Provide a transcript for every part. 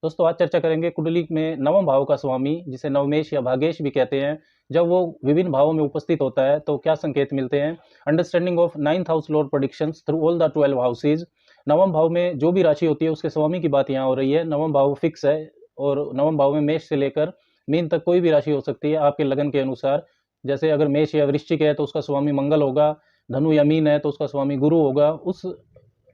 दोस्तों आज चर्चा करेंगे कुंडली में नवम भाव का स्वामी जिसे नवमेश या भागेश भी कहते हैं। जब वो विभिन्न भावों में उपस्थित होता है तो क्या संकेत मिलते हैं। Understanding of ninth house Lord predictions through all the 12 houses. नवम भाव में जो भी राशि होती है उसके स्वामी की बात यहाँ हो रही है। नवम भाव फिक्स है और नवम भाव में मेष से लेकर मीन तक कोई भी राशि हो सकती है आपके लगन के अनुसार। जैसे अगर मेष या वृश्चिक है तो उसका स्वामी मंगल होगा, धनु या मीन है तो उसका स्वामी गुरु होगा।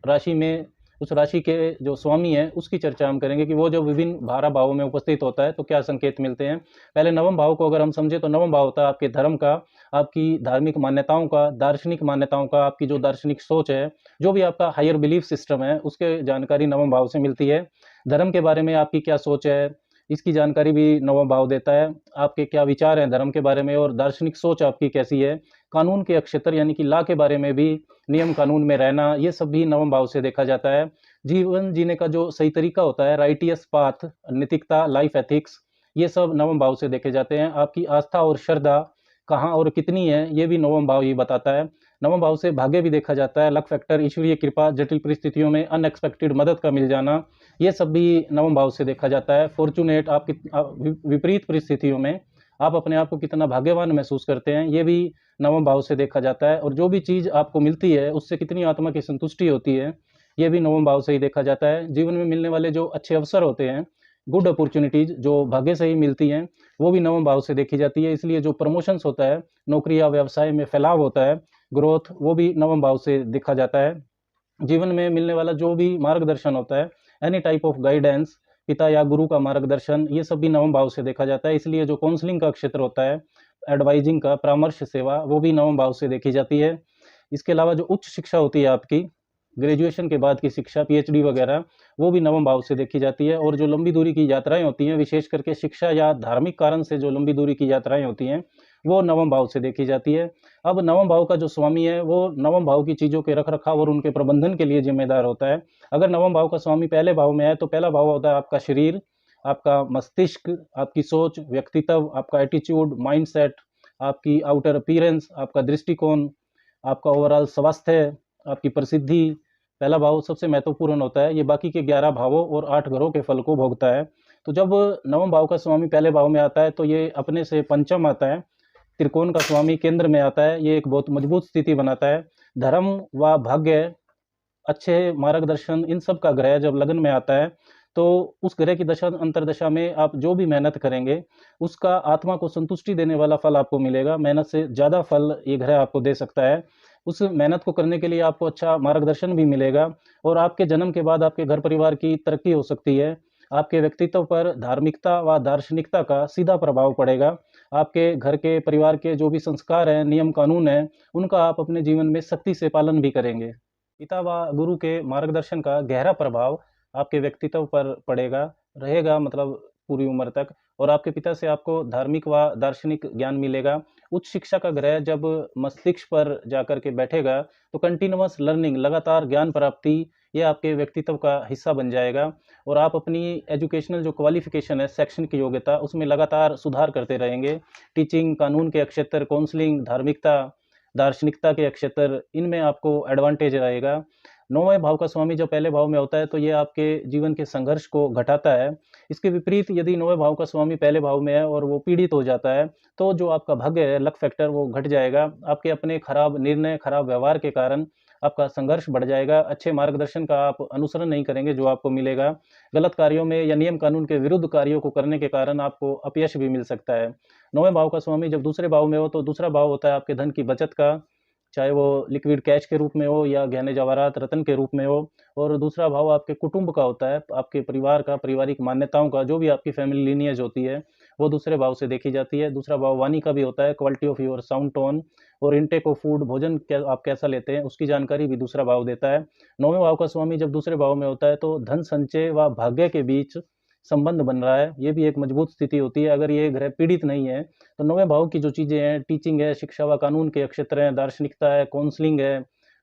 राशि में उस राशि के जो स्वामी है उसकी चर्चा हम करेंगे कि वो जो विभिन्न 12 भावों में उपस्थित होता है तो क्या संकेत मिलते हैं। पहले नवम भाव को अगर हम समझे तो नवम भाव होता है आपके धर्म का, आपकी धार्मिक मान्यताओं का, दार्शनिक मान्यताओं का, आपकी जो दार्शनिक सोच है, जो भी आपका हायर बिलीफ सिस्टम है उसके जानकारी नवम भाव से मिलती है। धर्म के बारे में आपकी क्या सोच है इसकी जानकारी भी नवम भाव देता है। आपके क्या विचार हैं धर्म के बारे में और दार्शनिक सोच आपकी कैसी है। कानून के अक्षेत्र यानी कि लॉ के बारे में भी, नियम कानून में रहना, ये सब भी नवम भाव से देखा जाता है। जीवन जीने का जो सही तरीका होता है, राइटियस पाथ, नैतिकता, लाइफ एथिक्स, ये सब नवम भाव से देखे जाते हैं। आपकी आस्था और श्रद्धा कहाँ और कितनी है ये भी नवम भाव ही बताता है। नवम भाव से भाग्य भी देखा जाता है, लक फैक्टर, ईश्वरीय कृपा, जटिल परिस्थितियों में अनएक्सपेक्टेड मदद का मिल जाना, ये सब भी नवम भाव से देखा जाता है। फॉर्चुनेट, विपरीत परिस्थितियों में आप अपने आप को कितना भाग्यवान महसूस करते हैं ये भी नवम भाव से देखा जाता है। और जो भी चीज़ आपको मिलती है उससे कितनी आत्मा की संतुष्टि होती है ये भी नवम भाव से ही देखा जाता है। जीवन में मिलने वाले जो अच्छे अवसर होते हैं, गुड अपॉर्चुनिटीज जो भाग्य से ही मिलती हैं, वो भी नवम भाव से देखी जाती है। इसलिए जो प्रमोशंस होता है, नौकरी या व्यवसाय में फैलाव होता है, ग्रोथ, वो भी नवम भाव से देखा जाता है। जीवन में मिलने वाला जो भी मार्गदर्शन होता है, एनी टाइप ऑफ गाइडेंस, पिता या गुरु का मार्गदर्शन, ये सब भी नवम भाव से देखा जाता है। इसलिए जो काउंसलिंग का क्षेत्र होता है, एडवाइजिंग का, परामर्श सेवा, वो भी नवम भाव से देखी जाती है। इसके अलावा जो उच्च शिक्षा होती है आपकी, ग्रेजुएशन के बाद की शिक्षा, पीएचडी वगैरह, वो भी नवम भाव से देखी जाती है। और जो लंबी दूरी की यात्राएं होती हैं, विशेष करके शिक्षा या धार्मिक कारण से जो लंबी दूरी की यात्राएं होती हैं, वो नवम भाव से देखी जाती है। अब नवम भाव का जो स्वामी है वो नवम भाव की चीज़ों के रख रखाव और उनके प्रबंधन के लिए जिम्मेदार होता है। अगर नवम भाव का स्वामी पहले भाव में है तो पहला भाव होता है आपका शरीर, आपका मस्तिष्क, आपकी सोच, व्यक्तित्व, आपका एटीट्यूड, माइंडसेट, आपकी आउटर अपीयरेंस, आपका दृष्टिकोण, आपका ओवरऑल स्वास्थ्य, आपकी प्रसिद्धि। पहला भाव सबसे महत्वपूर्ण होता है, ये बाकी के 11 भावों और 8 घरों के फल को भोगता है। तो जब नवम भाव का स्वामी पहले भाव में आता है तो ये अपने से पंचम आता है, त्रिकोण का स्वामी केंद्र में आता है, ये एक बहुत मजबूत स्थिति बनाता है। धर्म व भाग्य, अच्छे मार्गदर्शन, इन सब का ग्रह जब लगन में आता है तो उस ग्रह की दशा अंतरदशा में आप जो भी मेहनत करेंगे उसका आत्मा को संतुष्टि देने वाला फल आपको मिलेगा। मेहनत से ज़्यादा फल ये ग्रह आपको दे सकता है। उस मेहनत को करने के लिए आपको अच्छा मार्गदर्शन भी मिलेगा और आपके जन्म के बाद आपके घर परिवार की तरक्की हो सकती है। आपके व्यक्तित्व पर धार्मिकता व दार्शनिकता का सीधा प्रभाव पड़ेगा। आपके घर के परिवार के जो भी संस्कार हैं, नियम कानून हैं, उनका आप अपने जीवन में सख्ती से पालन भी करेंगे। पिता व गुरु के मार्गदर्शन का गहरा प्रभाव आपके व्यक्तित्व पर पड़ेगा, रहेगा, मतलब पूरी उम्र तक। और आपके पिता से आपको धार्मिक व दार्शनिक ज्ञान मिलेगा। उच्च शिक्षा का ग्रह जब मस्तिष्क पर जाकर के बैठेगा तो कंटिन्यूअस लर्निंग, लगातार ज्ञान प्राप्ति, ये आपके व्यक्तित्व का हिस्सा बन जाएगा। और आप अपनी एजुकेशनल जो क्वालिफिकेशन है, शैक्षणिक योग्यता, उसमें लगातार सुधार करते रहेंगे। टीचिंग, कानून के क्षेत्र, काउंसलिंग, धार्मिकता, दार्शनिकता के क्षेत्र, इनमें आपको एडवांटेज रहेगा। नौवें भाव का स्वामी जब पहले भाव में होता है तो ये आपके जीवन के संघर्ष को घटाता है। इसके विपरीत यदि नौवें भाव का स्वामी पहले भाव में है और वो पीड़ित हो जाता है तो जो आपका भाग्य है, लक फैक्टर, वो घट जाएगा। आपके अपने खराब निर्णय, खराब व्यवहार के कारण आपका संघर्ष बढ़ जाएगा। अच्छे मार्गदर्शन का आप अनुसरण नहीं करेंगे जो आपको मिलेगा। गलत कार्यों में या नियम कानून के विरुद्ध कार्यों को करने के कारण आपको अपयश भी मिल सकता है। नौवें भाव का स्वामी जब दूसरे भाव में हो तो दूसरा भाव होता है आपके धन की बचत का, चाहे वो लिक्विड कैश के रूप में हो या गहने जवाहरात रत्न के रूप में हो। और दूसरा भाव आपके कुटुंब का होता है, आपके परिवार का, पारिवारिक मान्यताओं का, जो भी आपकी फैमिली लीनियज होती है वो दूसरे भाव से देखी जाती है। दूसरा भाव वाणी का भी होता है, quality of your sound tone और इनटेक ऑफ फूड, भोजन क्या आप कैसा लेते हैं उसकी जानकारी भी दूसरा भाव देता है। नौवें भाव का स्वामी जब दूसरे भाव में होता है तो धन संचय व भाग्य के बीच संबंध बन रहा है, ये भी एक मजबूत स्थिति होती है। अगर ये ग्रह पीड़ित नहीं है तो नौवें भाव की जो चीज़ें हैं, टीचिंग है, शिक्षा व कानून के क्षेत्र हैं, दार्शनिकता है, काउंसलिंग है,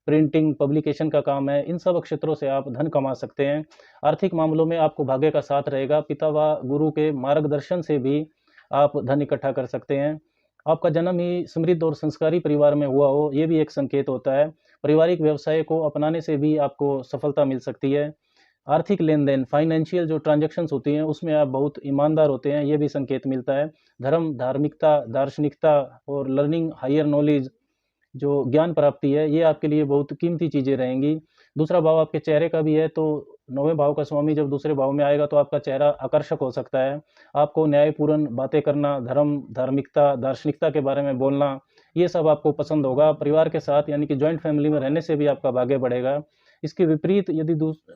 प्रिंटिंग, पब्लिकेशन का काम है, इन सब क्षेत्रों से आप धन कमा सकते हैं। आर्थिक मामलों में आपको भाग्य का साथ रहेगा। पिता व गुरु के मार्गदर्शन से भी आप धन इकट्ठा कर सकते हैं। आपका जन्म ही समृद्ध और संस्कारी परिवार में हुआ हो, ये भी एक संकेत होता है। पारिवारिक व्यवसाय को अपनाने से भी आपको सफलता मिल सकती है। आर्थिक लेन-देन, फाइनेंशियल जो ट्रांज़ैक्शंस होती हैं, उसमें आप बहुत ईमानदार होते हैं, ये भी संकेत मिलता है। धर्म, धार्मिकता, दार्शनिकता और लर्निंग हायर नॉलेज, जो ज्ञान प्राप्ति है, ये आपके लिए बहुत कीमती चीज़ें रहेंगी। दूसरा भाव आपके चेहरे का भी है, तो 9वें भाव का स्वामी जब दूसरे भाव में आएगा, तो आपका चेहरा आकर्षक हो सकता है। आपको न्यायपूर्ण बातें करना, धर्म, धार्मिकता, दार्शनिकता के बारे में बोलना, ये सब आपको पसंद होगा। परिवार के साथ यानी कि जॉइंट फैमिली में रहने से भी आपका भाग्य बढ़ेगा। इसके विपरीत यदि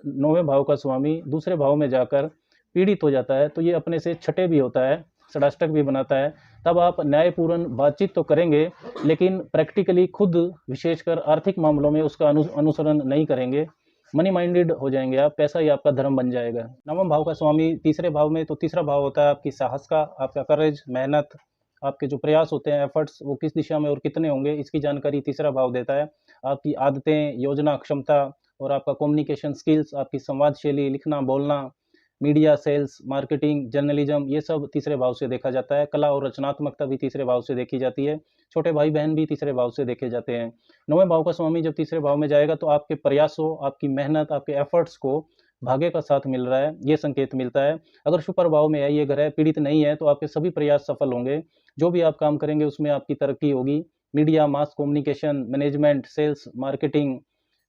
9वें भाव का स्वामी दूसरे भाव में जाकर पीड़ित हो जाता है, तो ये अपने से छठे भी होता है, षडाष्टक भी बनाता है। तब आप न्यायपूर्ण बातचीत तो करेंगे, लेकिन प्रैक्टिकली खुद विशेषकर आर्थिक मामलों में उसका अनुसरण नहीं करेंगे। मनी माइंडेड हो जाएंगे आप, पैसा ही आपका धर्म बन जाएगा। नवम भाव का स्वामी तीसरे भाव में, तो तीसरा भाव होता है आपकी साहस का, आपका करेज, मेहनत, आपके जो प्रयास होते हैं, एफर्ट्स, वो किस दिशा में और कितने होंगे, इसकी जानकारी तीसरा भाव देता है। आपकी आदतें, योजना क्षमता और आपका कम्युनिकेशन स्किल्स, आपकी संवाद शैली, लिखना बोलना, मीडिया, सेल्स, मार्केटिंग, जर्नलिज्म, ये सब तीसरे भाव से देखा जाता है। कला और रचनात्मकता भी तीसरे भाव से देखी जाती है। छोटे भाई बहन भी तीसरे भाव से देखे जाते हैं। 9वें भाव का स्वामी जब तीसरे भाव में जाएगा, तो आपके प्रयासों, आपकी मेहनत, आपके एफर्ट्स को भाग्य का साथ मिल रहा है, ये संकेत मिलता है। अगर सुपर भाव में है, ये ग्रह पीड़ित नहीं है, तो आपके सभी प्रयास सफल होंगे। जो भी आप काम करेंगे उसमें आपकी तरक्की होगी। Media, mass communication, management, sales, marketing,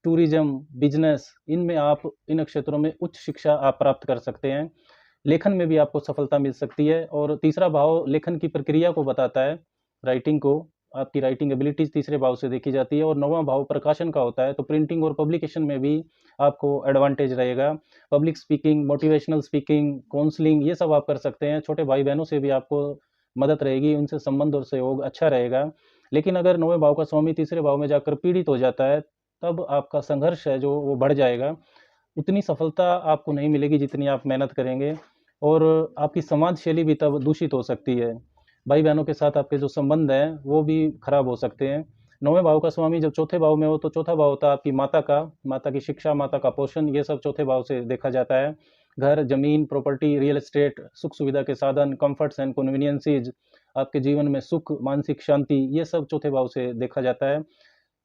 tourism, business, इनमें आप इन क्षेत्रों में उच्च शिक्षा आप प्राप्त कर सकते हैं। लेखन में भी आपको सफलता मिल सकती है। और तीसरा भाव लेखन की प्रक्रिया को बताता है, राइटिंग को, आपकी राइटिंग एबिलिटीज तीसरे भाव से देखी जाती है। और 9वां भाव प्रकाशन का होता है, तो प्रिंटिंग और पब्लिकेशन में भी आपको एडवांटेज रहेगा। Public speaking, motivational speaking, counselling, ये सब आप कर सकते हैं। छोटे भाई बहनों से भी आपको मदद रहेगी, उनसे संबंध और सहयोग अच्छा रहेगा। लेकिन अगर 9वें भाव का स्वामी तीसरे भाव में जाकर पीड़ित हो जाता है, तब आपका संघर्ष है जो वो बढ़ जाएगा। उतनी सफलता आपको नहीं मिलेगी जितनी आप मेहनत करेंगे, और आपकी समाज शैली भी तब दूषित हो सकती है। भाई बहनों के साथ आपके जो संबंध हैं वो भी खराब हो सकते हैं। 9वें भाव का स्वामी जब चौथे भाव में हो, तो चौथा भाव होता है आपकी माता का, माता की शिक्षा, माता का पोषण, ये सब चौथे भाव से देखा जाता है। घर, जमीन, प्रॉपर्टी, रियल एस्टेट, सुख सुविधा के साधन, कंफर्ट्स एंड कन्वीनियंसेज, आपके जीवन में सुख, मानसिक शांति, ये सब चौथे भाव से देखा जाता है।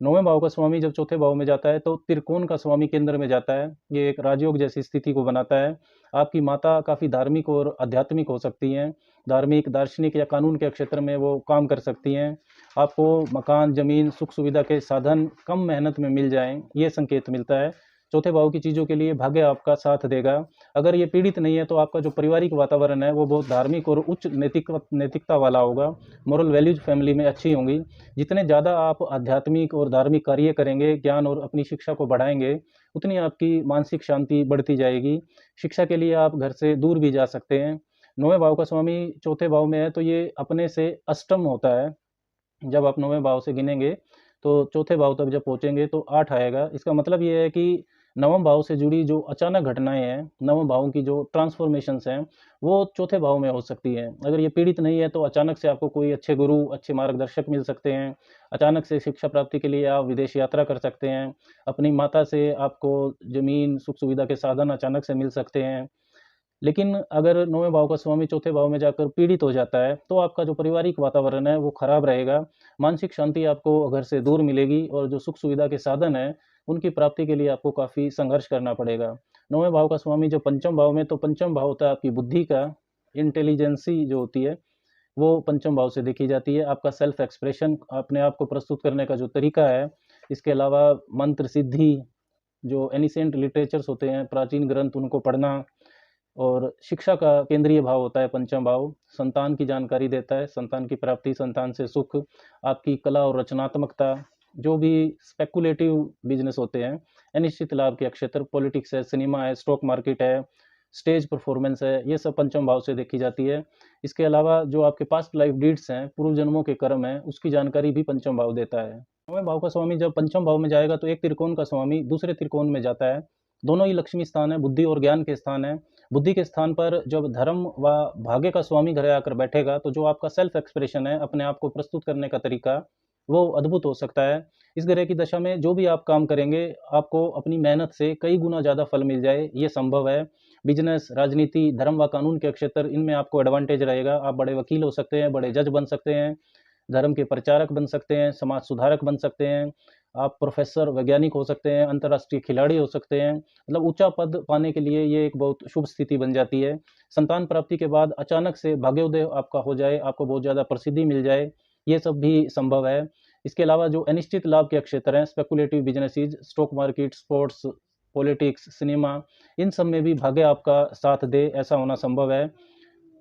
9वें भाव का स्वामी जब चौथे भाव में जाता है, तो त्रिकोण का स्वामी केंद्र में जाता है। ये एक राजयोग जैसी स्थिति को बनाता है। आपकी माता काफ़ी धार्मिक और आध्यात्मिक हो सकती हैं। धार्मिक, दार्शनिक या कानून के क्षेत्र में वो काम कर सकती हैं। आपको मकान, ज़मीन, सुख सुविधा के साधन कम मेहनत में मिल जाएँ, ये संकेत मिलता है। चौथे भाव की चीज़ों के लिए भाग्य आपका साथ देगा। अगर ये पीड़ित नहीं है, तो आपका जो पारिवारिक वातावरण है वो बहुत धार्मिक और उच्च नैतिकता वाला होगा। मॉरल वैल्यूज फैमिली में अच्छी होंगी। जितने ज़्यादा आप आध्यात्मिक और धार्मिक कार्य करेंगे, ज्ञान और अपनी शिक्षा को बढ़ाएंगे, उतनी आपकी मानसिक शांति बढ़ती जाएगी। शिक्षा के लिए आप घर से दूर भी जा सकते हैं। 9वें भाव का स्वामी चौथे भाव में है, तो ये अपने से अष्टम होता है। जब आप 9वें भाव से गिनेंगे, तो चौथे भाव तक जब पहुँचेंगे तो 8 आएगा। इसका मतलब ये है कि 9वें भाव से जुड़ी जो अचानक घटनाएँ हैं, 9वें भाव की जो ट्रांसफ़ॉर्मेशंस हैं, वो चौथे भाव में हो सकती हैं। अगर ये पीड़ित नहीं है, तो अचानक से आपको कोई अच्छे गुरु, अच्छे मार्गदर्शक मिल सकते हैं। अचानक से शिक्षा प्राप्ति के लिए आप विदेश यात्रा कर सकते हैं। अपनी माता से आपको ज़मीन, सुख-सुविधा के साधन अचानक से मिल सकते हैं। लेकिन अगर 9वें भाव का स्वामी चौथे भाव में जाकर पीड़ित हो जाता है, तो आपका जो पारिवारिक वातावरण है वो खराब रहेगा। मानसिक शांति आपको घर से दूर मिलेगी, और जो सुख सुविधा के साधन हैं, उनकी प्राप्ति के लिए आपको काफ़ी संघर्ष करना पड़ेगा। 9वें भाव का स्वामी जब पंचम भाव में, तो पंचम भाव होता है आपकी बुद्धि का, इंटेलिजेंसी जो होती है, वो पंचम भाव से देखी जाती है। आपका सेल्फ एक्सप्रेशन, अपने आप को प्रस्तुत करने का जो तरीका है, इसके अलावा मंत्र सिद्धि, जो एनिसेंट लिटरेचर्स होते हैं, प्राचीन ग्रंथ, उनको पढ़ना, और शिक्षा का केंद्रीय भाव होता है पंचम भाव। संतान की जानकारी देता है, संतान की प्राप्ति, संतान से सुख, आपकी कला और रचनात्मकता, जो भी स्पेकुलेटिव बिजनेस होते हैं, अनिश्चित लाभ के क्षेत्र, पॉलिटिक्स है, सिनेमा है, स्टॉक मार्केट है, स्टेज परफॉर्मेंस है, ये सब पंचम भाव से देखी जाती है। इसके अलावा जो आपके पास्ट लाइफ डीड्स हैं, पूर्व जन्मों के कर्म हैं, उसकी जानकारी भी पंचम भाव देता है। 9वें भाव का स्वामी जब पंचम भाव में जाएगा, तो एक त्रिकोण का स्वामी दूसरे त्रिकोण में जाता है। दोनों ही लक्ष्मी स्थान है, बुद्धि और ज्ञान के स्थान है। बुद्धि के स्थान पर जब धर्म व भाग्य का स्वामी घर आकर बैठेगा, तो जो आपका सेल्फ एक्सप्रेशन है, अपने आप को प्रस्तुत करने का तरीका, वो अद्भुत हो सकता है। इस ग्रह की दशा में जो भी आप काम करेंगे, आपको अपनी मेहनत से कई गुना ज़्यादा फल मिल जाए, ये संभव है। बिजनेस, राजनीति, धर्म व कानून के क्षेत्र, इनमें आपको एडवांटेज रहेगा। आप बड़े वकील हो सकते हैं, बड़े जज बन सकते हैं, धर्म के प्रचारक बन सकते हैं, समाज सुधारक बन सकते हैं। आप प्रोफेसर, वैज्ञानिक हो सकते हैं, अंतर्राष्ट्रीय खिलाड़ी हो सकते हैं, मतलब ऊंचा पद पाने के लिए ये एक बहुत शुभ स्थिति बन जाती है। संतान प्राप्ति के बाद अचानक से भाग्योदय आपका हो जाए, आपको बहुत ज़्यादा प्रसिद्धि मिल जाए, ये सब भी संभव है। इसके अलावा जो अनिश्चित लाभ के क्षेत्र हैं, speculative businesses, stock market, sports, politics, cinema, इन सब में भी भाग्य आपका साथ दे, ऐसा होना संभव है।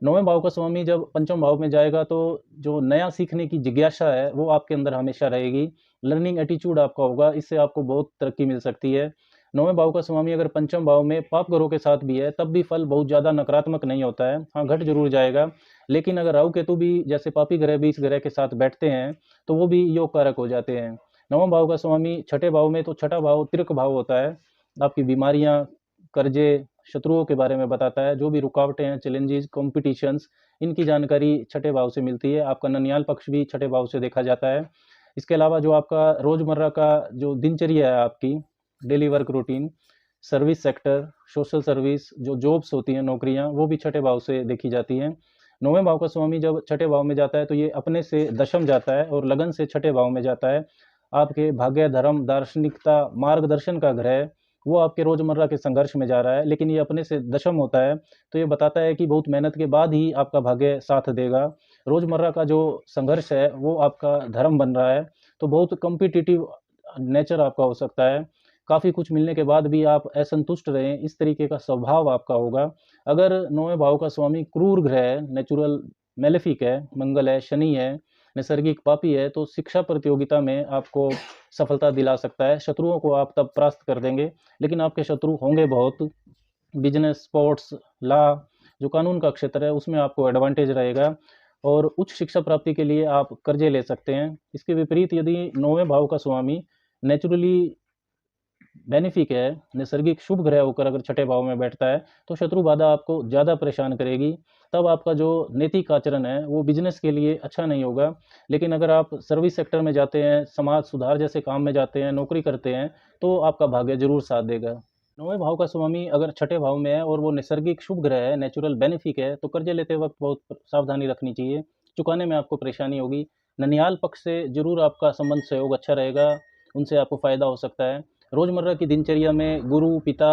नौवें भाव का स्वामी जब पंचम भाव में जाएगा तो जो नया सीखने की जिज्ञासा है वो आपके अंदर हमेशा रहेगी, लर्निंग एटीट्यूड आपका होगा, इससे आपको बहुत तरक्की मिल सकती है। नौवें भाव का स्वामी अगर पंचम भाव में पाप ग्रहों के साथ भी है तब भी फल बहुत ज़्यादा नकारात्मक नहीं होता है, हाँ घट जरूर जाएगा। लेकिन अगर राहु केतु भी जैसे पापी ग्रह भी इस ग्रह के साथ बैठते हैं तो वो भी योग कारक हो जाते हैं। नवम भाव का स्वामी छठे भाव में, तो छठा भाव तिर्क भाव होता है, आपकी बीमारियां, कर्जे, शत्रुओं के बारे में बताता है, जो भी रुकावटें हैं, चैलेंजेस, कॉम्पिटिशन्स, इनकी जानकारी छठे भाव से मिलती है। आपका ननियाल पक्ष भी छठे भाव से देखा जाता है। इसके अलावा जो आपका रोजमर्रा का जो दिनचर्या है, आपकी daily work routine, service sector, social service, जो जॉब्स होती हैं, नौकरियां, वो भी छठे भाव से देखी जाती हैं। नौवें भाव का स्वामी जब छठे भाव में जाता है तो ये अपने से दशम जाता है और लगन से छठे भाव में जाता है। आपके भाग्य, धर्म, दार्शनिकता, मार्गदर्शन का ग्रह, वो आपके रोजमर्रा के संघर्ष में जा रहा है, लेकिन ये अपने से दशम होता है तो ये बताता है कि बहुत मेहनत के बाद ही आपका भाग्य साथ देगा। रोजमर्रा का जो संघर्ष है वो आपका धर्म बन रहा है, तो बहुत कॉम्पिटिटिव नेचर आपका हो सकता है। काफ़ी कुछ मिलने के बाद भी आप असंतुष्ट रहें, इस तरीके का स्वभाव आपका होगा। अगर नौवें भाव का स्वामी क्रूर ग्रह है, नेचुरल मेलेफिक है, मंगल है, शनि है, नैसर्गिक पापी है, तो शिक्षा प्रतियोगिता में आपको सफलता दिला सकता है। शत्रुओं को आप तब परास्त कर देंगे, लेकिन आपके शत्रु होंगे बहुत। बिजनेस, स्पोर्ट्स, लॉ, जो कानून का क्षेत्र है उसमें आपको एडवांटेज रहेगा और उच्च शिक्षा प्राप्ति के लिए आप कर्जे ले सकते हैं। इसके विपरीत यदि नौवें भाव का स्वामी नेचुरली बेनिफिक है, नैसर्गिक शुभ ग्रह होकर अगर छठे भाव में बैठता है तो शत्रु बाधा आपको ज़्यादा परेशान करेगी। तब आपका जो नैतिक आचरण है वो बिजनेस के लिए अच्छा नहीं होगा। लेकिन अगर आप सर्विस सेक्टर में जाते हैं, समाज सुधार जैसे काम में जाते हैं, नौकरी करते हैं, तो आपका भाग्य जरूर साथ देगा। नौवें भाव का स्वामी अगर छठे भाव में है और वो नैसर्गिक शुभ ग्रह है, नेचुरल बेनिफिक है, तो कर्जे लेते वक्त बहुत सावधानी रखनी चाहिए, चुकाने में आपको परेशानी होगी। ननिहाल पक्ष से जरूर आपका संबंध सहयोग अच्छा रहेगा, उनसे आपको फायदा हो सकता है। रोजमर्रा की दिनचर्या में गुरु, पिता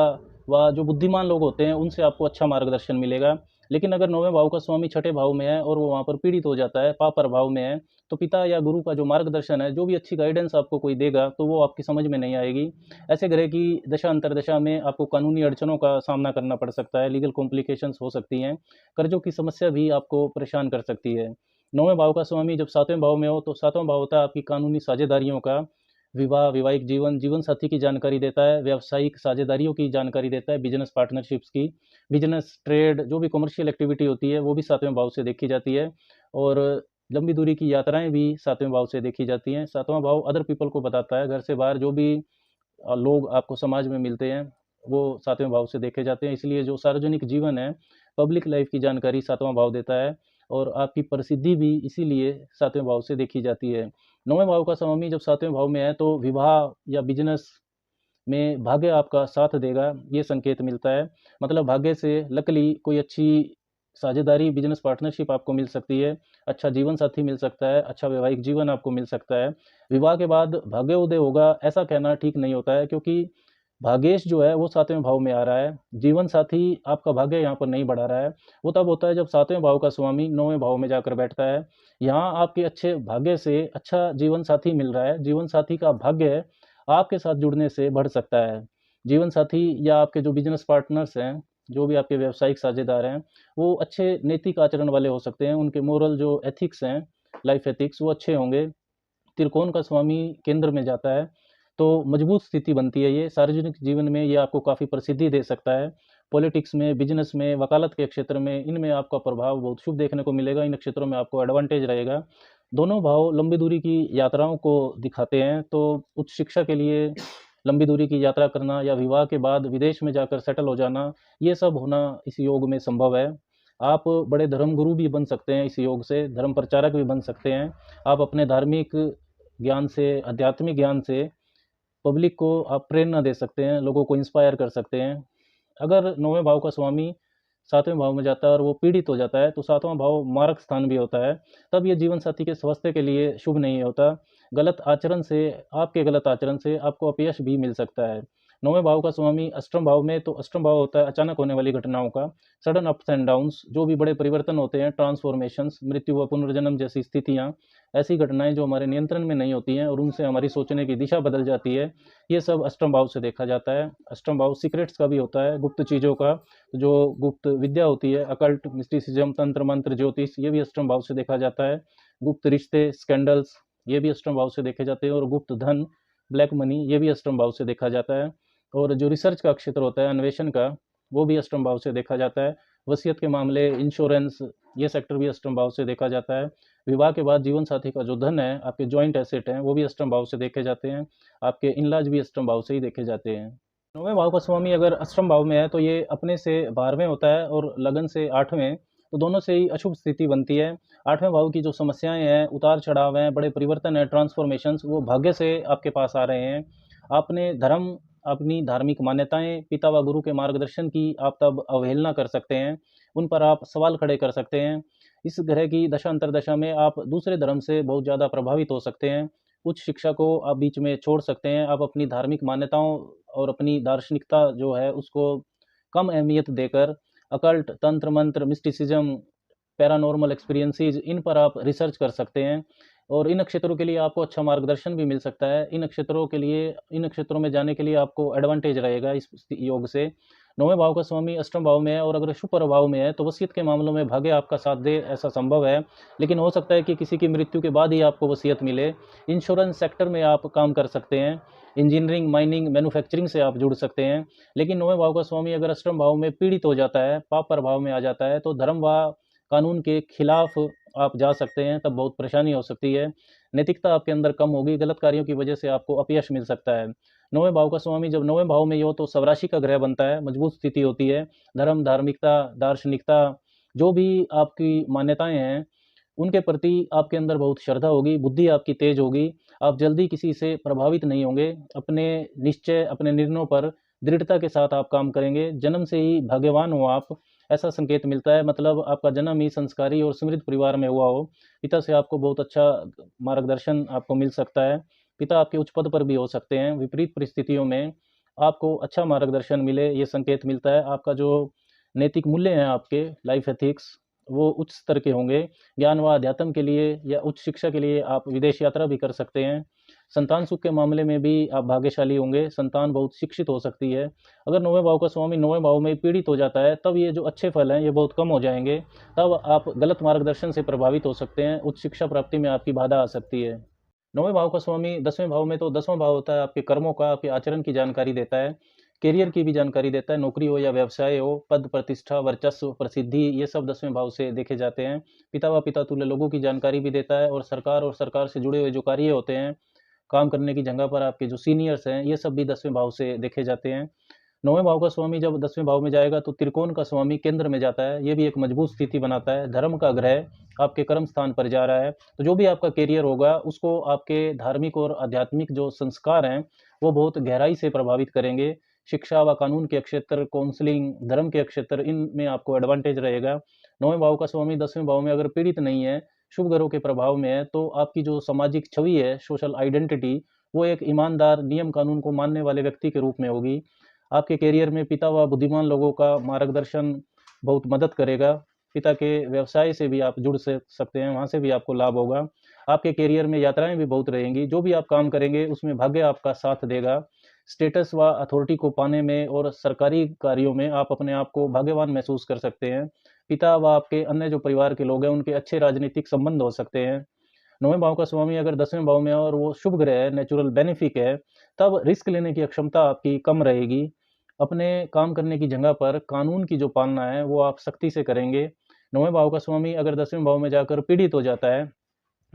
व जो बुद्धिमान लोग होते हैं उनसे आपको अच्छा मार्गदर्शन मिलेगा। लेकिन अगर नौवें भाव का स्वामी छठे भाव में है और वो वहाँ पर पीड़ित हो जाता है, पाप प्रभाव में है, तो पिता या गुरु का जो मार्गदर्शन है, जो भी अच्छी गाइडेंस आपको कोई देगा, तो वो आपकी समझ में नहीं आएगी। ऐसे ग्रह की दशा अंतरदशा में आपको कानूनी अड़चनों का सामना करना पड़ सकता है, लीगल कॉम्प्लिकेशंस हो सकती हैं, कर्जों की समस्या भी आपको परेशान कर सकती है। नौवें भाव का स्वामी जब सातवें भाव में हो तो सातवां भाव होता है आपकी कानूनी साझेदारियों का, विवाह, वैवाहिक जीवन, जीवन साथी की जानकारी देता है, व्यावसायिक साझेदारियों की जानकारी देता है, बिजनेस पार्टनरशिप्स की, बिजनेस, ट्रेड, जो भी कमर्शियल एक्टिविटी होती है वो भी सातवें भाव से देखी जाती है। और लंबी दूरी की यात्राएं भी सातवें भाव से देखी जाती हैं। सातवां भाव अदर पीपल को बताता है, घर से बाहर जो भी लोग आपको समाज में मिलते हैं वो सातवें भाव से देखे जाते हैं। इसलिए जो सार्वजनिक जीवन है, पब्लिक लाइफ की जानकारी सातवां भाव देता है और आपकी प्रसिद्धि भी इसीलिए सातवें भाव से देखी जाती है। नौवें भाव का स्वामी जब सातवें भाव में है तो विवाह या बिजनेस में भाग्य आपका साथ देगा, ये संकेत मिलता है। मतलब भाग्य से लकली कोई अच्छी साझेदारी, बिजनेस पार्टनरशिप आपको मिल सकती है, अच्छा जीवन साथी मिल सकता है, अच्छा वैवाहिक जीवन आपको मिल सकता है। विवाह के बाद भाग्य उदय होगा ऐसा कहना ठीक नहीं होता है, क्योंकि भाग्येश जो है वो सातवें भाव में आ रहा है, जीवन साथी आपका भाग्य यहाँ पर नहीं बढ़ा रहा है। वो तब होता है जब सातवें भाव का स्वामी नौवें भाव में जाकर बैठता है। यहाँ आपके अच्छे भाग्य से अच्छा जीवन साथी मिल रहा है, जीवन साथी का भाग्य आपके साथ जुड़ने से बढ़ सकता है। जीवन साथी या आपके जो बिजनेस पार्टनर्स हैं, जो भी आपके व्यावसायिक साझेदार हैं, वो अच्छे नैतिक आचरण वाले हो सकते हैं, उनके मोरल जो एथिक्स हैं, लाइफ एथिक्स, वो अच्छे होंगे। त्रिकोण का स्वामी केंद्र में जाता है तो मजबूत स्थिति बनती है। ये सार्वजनिक जीवन में ये आपको काफ़ी प्रसिद्धि दे सकता है। पॉलिटिक्स में, बिजनेस में, वकालत के क्षेत्र में, इनमें आपका प्रभाव बहुत शुभ देखने को मिलेगा। इन क्षेत्रों में आपको एडवांटेज रहेगा। दोनों भाव लंबी दूरी की यात्राओं को दिखाते हैं, तो उच्च शिक्षा के लिए लंबी दूरी की यात्रा करना या विवाह के बाद विदेश में जाकर सेटल हो जाना, ये सब होना इस योग में संभव है। आप बड़े धर्मगुरु भी बन सकते हैं इस योग से, धर्म प्रचारक भी बन सकते हैं। आप अपने धार्मिक ज्ञान से, आध्यात्मिक ज्ञान से पब्लिक को आप प्रेरणा दे सकते हैं, लोगों को इंस्पायर कर सकते हैं। अगर नौवें भाव का स्वामी सातवें भाव में जाता है और वो पीड़ित हो जाता है, तो सातवां भाव मारक स्थान भी होता है, तब ये जीवन साथी के स्वास्थ्य के लिए शुभ नहीं होता। गलत आचरण से, आपके गलत आचरण से आपको अपयश भी मिल सकता है। नौवें भाव का स्वामी अष्टम भाव में, तो अष्टम भाव होता है अचानक होने वाली घटनाओं का, सडन अप्स एंड डाउन्स, जो भी बड़े परिवर्तन होते हैं, ट्रांसफॉर्मेशंस, मृत्यु व पुनर्जन्म जैसी स्थितियां, ऐसी घटनाएं जो हमारे नियंत्रण में नहीं होती हैं और उनसे हमारी सोचने की दिशा बदल जाती है, ये सब अष्टम भाव से देखा जाता है। अष्टम भाव सीक्रेट्स का भी होता है, गुप्त चीज़ों का, जो गुप्त विद्या होती है, अकल्ट, मिस्टिसिज्म, तंत्र मंत्र, ज्योतिष, ये भी अष्टम भाव से देखा जाता है। गुप्त रिश्ते, स्कैंडल्स, ये भी अष्टम भाव से देखे जाते हैं। और गुप्त धन, ब्लैक मनी, ये भी अष्टम भाव से देखा जाता है। और जो रिसर्च का क्षेत्र होता है, अन्वेषण का, वो भी अष्टम भाव से देखा जाता है। वसीयत के मामले, इंश्योरेंस, ये सेक्टर भी अष्टम भाव से देखा जाता है। विवाह के बाद जीवन साथी का जो धन है, आपके जॉइंट एसेट हैं, वो भी अष्टम भाव से देखे जाते हैं। आपके इनलाज भी अष्टम भाव से ही देखे जाते हैं। नौवें भाव का स्वामी अगर अष्टम भाव में है तो ये अपने से 12वें होता है और लगन से 8वें, तो दोनों से ही अशुभ स्थिति बनती है। 8वें भाव की जो समस्याएं हैं, उतार चढ़ाव हैं, बड़े परिवर्तन हैं, ट्रांसफॉर्मेशंस, वो भाग्य से आपके पास आ रहे हैं। आपने धर्म, अपनी धार्मिक मान्यताएं, पिता व गुरु के मार्गदर्शन की आप तब अवहेलना कर सकते हैं, उन पर आप सवाल खड़े कर सकते हैं। इस ग्रह की दशा अंतरदशा में आप दूसरे धर्म से बहुत ज़्यादा प्रभावित हो सकते हैं। उच्च शिक्षा को आप बीच में छोड़ सकते हैं। आप अपनी धार्मिक मान्यताओं और अपनी दार्शनिकता जो है उसको कम अहमियत देकर अकल्ट, तंत्र मंत्र, मिस्टिसिज्म, पैरानॉर्मल एक्सपीरियंसेस, इन पर आप रिसर्च कर सकते हैं। और इन नक्षत्रों के लिए आपको अच्छा मार्गदर्शन भी मिल सकता है। इन नक्षत्रों के लिए, इन नक्षत्रों में जाने के लिए आपको एडवांटेज रहेगा इस योग से। नौवें भाव का स्वामी अष्टम भाव में है और अगर शुभ प्रभाव में है तो वसीयत के मामलों में भाग्य आपका साथ दे, ऐसा संभव है। लेकिन हो सकता है कि किसी की मृत्यु के बाद ही आपको वसीयत मिले। इंश्योरेंस सेक्टर में आप काम कर सकते हैं। इंजीनियरिंग, माइनिंग, मैन्युफैक्चरिंग से आप जुड़ सकते हैं। लेकिन नौवें भाव का स्वामी अगर अष्टम भाव में पीड़ित हो जाता है, पाप प्रभाव में आ जाता है, तो धर्म व कानून के खिलाफ आप जा सकते हैं, तब बहुत परेशानी हो सकती है। नैतिकता आपके अंदर कम होगी, गलत कार्यों की वजह से आपको अपयश मिल सकता है। नौवें भाव का स्वामी जब नौवें भाव में हो तो स्वराशि का ग्रह बनता है, मजबूत स्थिति होती है। धर्म, धार्मिकता, दार्शनिकता, जो भी आपकी मान्यताएं हैं, उनके प्रति आपके अंदर बहुत श्रद्धा होगी, बुद्धि आपकी तेज होगी। आप जल्दी किसी से प्रभावित नहीं होंगे। अपने निश्चय, अपने निर्णयों पर दृढ़ता के साथ आप काम करेंगे। जन्म से ही भाग्यवान हो आप, ऐसा संकेत मिलता है। मतलब आपका जन्म ही संस्कारी और समृद्ध परिवार में हुआ हो। पिता से आपको बहुत अच्छा मार्गदर्शन आपको मिल सकता है। पिता आपके उच्च पद पर भी हो सकते हैं। विपरीत परिस्थितियों में आपको अच्छा मार्गदर्शन मिले, ये संकेत मिलता है। आपका जो नैतिक मूल्य हैं, आपके लाइफ एथिक्स, वो उच्च स्तर के होंगे। ज्ञान व अध्यात्म के लिए या उच्च शिक्षा के लिए आप विदेश यात्रा भी कर सकते हैं। संतान सुख के मामले में भी आप भाग्यशाली होंगे। संतान बहुत शिक्षित हो सकती है। अगर नौवें भाव का स्वामी नौवें भाव में पीड़ित हो जाता है, तब ये जो अच्छे फल हैं ये बहुत कम हो जाएंगे। तब आप गलत मार्गदर्शन से प्रभावित हो सकते हैं। उच्च शिक्षा प्राप्ति में आपकी बाधा आ सकती है। नौवें भाव का स्वामी 10वें भाव में, तो 10वां भाव होता है आपके कर्मों का, आपके आचरण की जानकारी देता है। करियर की भी जानकारी देता है। नौकरी हो या व्यवसाय हो, पद, प्रतिष्ठा, वर्चस्व, प्रसिद्धि, ये सब 10वें भाव से देखे जाते हैं। पिता व पिता तुल्य लोगों की जानकारी भी देता है। और सरकार से जुड़े हुए जो कार्य होते हैं, काम करने की जगह पर आपके जो सीनियर्स हैं, ये सब भी 10वें भाव से देखे जाते हैं। नौवें भाव का स्वामी जब 10वें भाव में जाएगा तो त्रिकोण का स्वामी केंद्र में जाता है। ये भी एक मजबूत स्थिति बनाता है। धर्म का ग्रह आपके कर्म स्थान पर जा रहा है, तो जो भी आपका करियर होगा उसको आपके धार्मिक और आध्यात्मिक जो संस्कार हैं वो बहुत गहराई से प्रभावित करेंगे। शिक्षा व कानून के क्षेत्र, काउंसलिंग, धर्म के क्षेत्र, इनमें आपको एडवांटेज रहेगा। नौवें भाव का स्वामी 10वें भाव में अगर पीड़ित नहीं है, शुभ ग्रहों के प्रभाव में है, तो आपकी जो सामाजिक छवि है, सोशल आइडेंटिटी, वो एक ईमानदार, नियम कानून को मानने वाले व्यक्ति के रूप में होगी। आपके करियर में पिता व बुद्धिमान लोगों का मार्गदर्शन बहुत मदद करेगा। पिता के व्यवसाय से भी आप जुड़ सकते हैं, वहाँ से भी आपको लाभ होगा। आपके करियर में यात्राएं भी बहुत रहेंगी। जो भी आप काम करेंगे उसमें भाग्य आपका साथ देगा। स्टेटस व अथॉरिटी को पाने में और सरकारी कार्यों में आप अपने आप को भाग्यवान महसूस कर सकते हैं। पिता व आपके अन्य जो परिवार के लोग हैं उनके अच्छे राजनीतिक संबंध हो सकते हैं। नौवें भाव का स्वामी अगर 10वें भाव में है और वो शुभ ग्रह है, नेचुरल बेनिफिक है, तब रिस्क लेने की क्षमता आपकी कम रहेगी। अपने काम करने की जगह पर कानून की जो पालना है वो आप सख्ती से करेंगे। नौवें भाव का स्वामी अगर 10वें भाव में जाकर पीड़ित हो जाता है,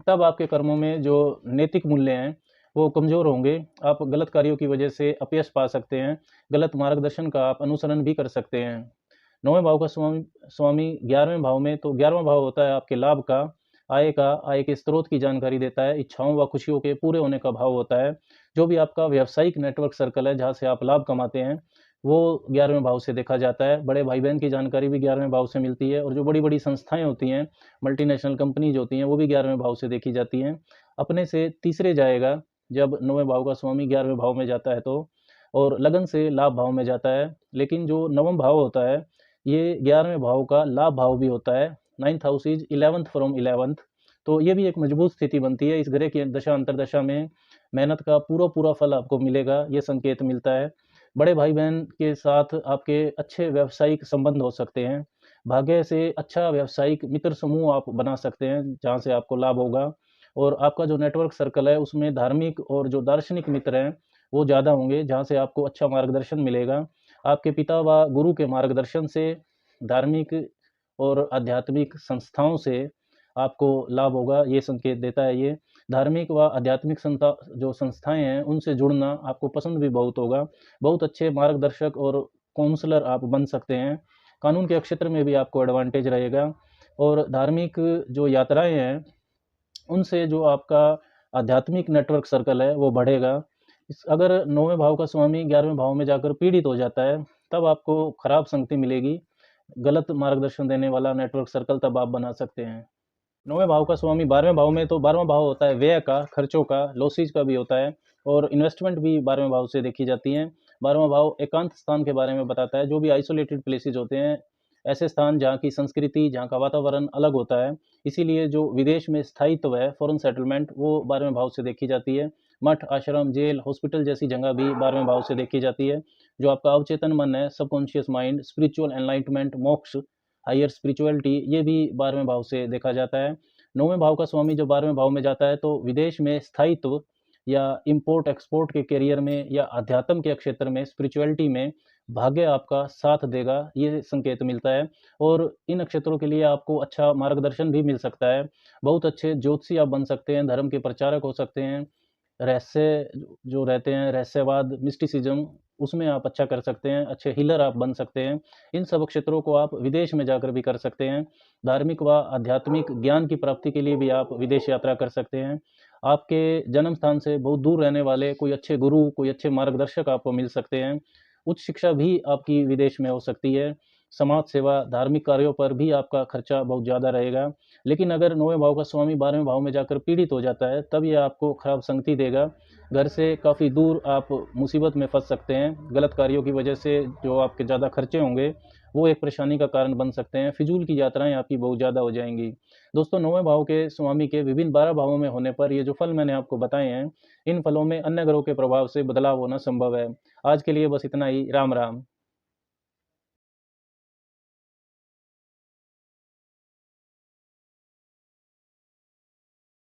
तब आपके कर्मों में जो नैतिक मूल्य हैं वो कमज़ोर होंगे। आप गलत कार्यों की वजह से अपयश पा सकते हैं। गलत मार्गदर्शन का आप अनुसरण भी कर सकते हैं। नौवें भाव का स्वामी स्वामी 11वें भाव में, तो 11वां भाव होता है आपके लाभ का, आय का, आय के स्रोत की जानकारी देता है। इच्छाओं व खुशियों के पूरे होने का भाव होता है। जो भी आपका व्यावसायिक नेटवर्क सर्कल है जहाँ से आप लाभ कमाते हैं, वो 11वें भाव से देखा जाता है। बड़े भाई-बहन की जानकारी भी 11वें भाव से मिलती है और जो बड़ी-बड़ी संस्थाएँ होती हैं, मल्टीनेशनल कंपनीज़ होती हैं, वो भी 11वें भाव से देखी जाती हैं। अपने से तीसरे जाएगा, जब 9वें भाव का स्वामी 11वें भाव में जाता है तो, और लगन से लाभ भाव में जाता है। लेकिन जो नवम भाव होता है, ये 11वें भाव का लाभ भाव भी होता है। 9th house is 11th from 11th, तो ये भी एक मजबूत स्थिति बनती है। इस ग्रह की दशा अंतर्दशा में मेहनत का पूरा-पूरा फल आपको मिलेगा, ये संकेत मिलता है। बड़े भाई-बहन के साथ आपके अच्छे व्यावसायिक संबंध हो सकते हैं। भाग्य से अच्छा व्यावसायिक मित्र समूह आप बना सकते हैं, जहाँ से आपको लाभ होगा, और आपका जो नेटवर्क सर्कल है, उसमें धार्मिक और जो दार्शनिक मित्र हैं, वो ज़्यादा होंगे, जहाँ से आपको अच्छा मार्गदर्शन मिलेगा। आपके पिता व गुरु के मार्गदर्शन से, धार्मिक और आध्यात्मिक संस्थाओं से आपको लाभ होगा, ये संकेत देता है ये। धार्मिक व आध्यात्मिक जो संस्थाएँ हैं, उनसे जुड़ना आपको पसंद भी बहुत होगा। बहुत अच्छे मार्गदर्शक और काउंसलर आप बन सकते हैं। कानून के क्षेत्र में भी आपको एडवांटेज रहेगा, और धार्मिक जो यात्राएँ हैं, उनसे जो आपका आध्यात्मिक नेटवर्क सर्कल है, वो बढ़ेगा। अगर 9वें भाव का स्वामी 11वें भाव में जाकर पीड़ित हो जाता है, तब आपको खराब संगति मिलेगी। गलत मार्गदर्शन देने वाला नेटवर्क सर्कल तब आप बना सकते हैं। 9वें भाव का स्वामी 12वें भाव में, तो 12वां भाव होता है व्यय का, खर्चों का, लॉसेज का भी होता है, और इन्वेस्टमेंट भी 12वें भाव से देखी जाती हैं। 12वां भाव एकांत स्थान के बारे में बताता है, जो भी आइसोलेटेड प्लेसेस होते हैं, ऐसे स्थान जहाँ की संस्कृति, जहाँ का वातावरण अलग होता है। इसीलिए जो विदेश में स्थायित्व है, फॉरेन सेटलमेंट, वो 12वें भाव से देखी जाती है। मठ, आश्रम, जेल, हॉस्पिटल जैसी जगह भी 12वें भाव से देखी जाती है। जो आपका अवचेतन मन है, सबकॉन्शियस माइंड, स्पिरिचुअल एनलाइटमेंट, मोक्ष, हायर स्पिरिचुअलिटी, ये भी 12वें भाव से देखा जाता है। 9वें भाव का स्वामी जब 12वें भाव में जाता है, तो विदेश में स्थायित्व या इम्पोर्ट एक्सपोर्ट के करियर में, या अध्यात्म के क्षेत्र में, स्पिरिचुअलिटी में भाग्य आपका साथ देगा, ये संकेत मिलता है। और इन नक्षत्रों के लिए आपको अच्छा मार्गदर्शन भी मिल सकता है। बहुत अच्छे ज्योतिषी आप बन सकते हैं, धर्म के प्रचारक हो सकते हैं, रहस्य जो रहते हैं, रहस्यवाद, मिस्टिसिज्म, उसमें आप अच्छा कर सकते हैं, अच्छे हीलर आप बन सकते हैं। इन सब क्षेत्रों को आप विदेश में जाकर भी कर सकते हैं। धार्मिक व आध्यात्मिक ज्ञान की प्राप्ति के लिए भी आप विदेश यात्रा कर सकते हैं। आपके जन्म स्थान से बहुत दूर रहने वाले कोई अच्छे गुरु, कोई अच्छे मार्गदर्शक आपको मिल सकते हैं। उच्च शिक्षा भी आपकी विदेश में हो सकती है। समाज सेवा, धार्मिक कार्यों पर भी आपका खर्चा बहुत ज़्यादा रहेगा। लेकिन अगर 9वें भाव का स्वामी 12वें भाव में जाकर पीड़ित हो जाता है, तब ये आपको खराब संगति देगा। घर से काफ़ी दूर आप मुसीबत में फँस सकते हैं। गलत कार्यों की वजह से जो आपके ज़्यादा खर्चे होंगे, वो एक परेशानी का कारण बन सकते हैं। फिजूल की यात्राएँ आपकी बहुत ज़्यादा हो जाएँगी। दोस्तों, 9वें भाव के स्वामी के विभिन्न 12 भावों में होने पर ये जो फल मैंने आपको बताए हैं, इन फलों में अन्य ग्रहों के प्रभाव से बदलाव होना संभव है। आज के लिए बस इतना ही। राम राम।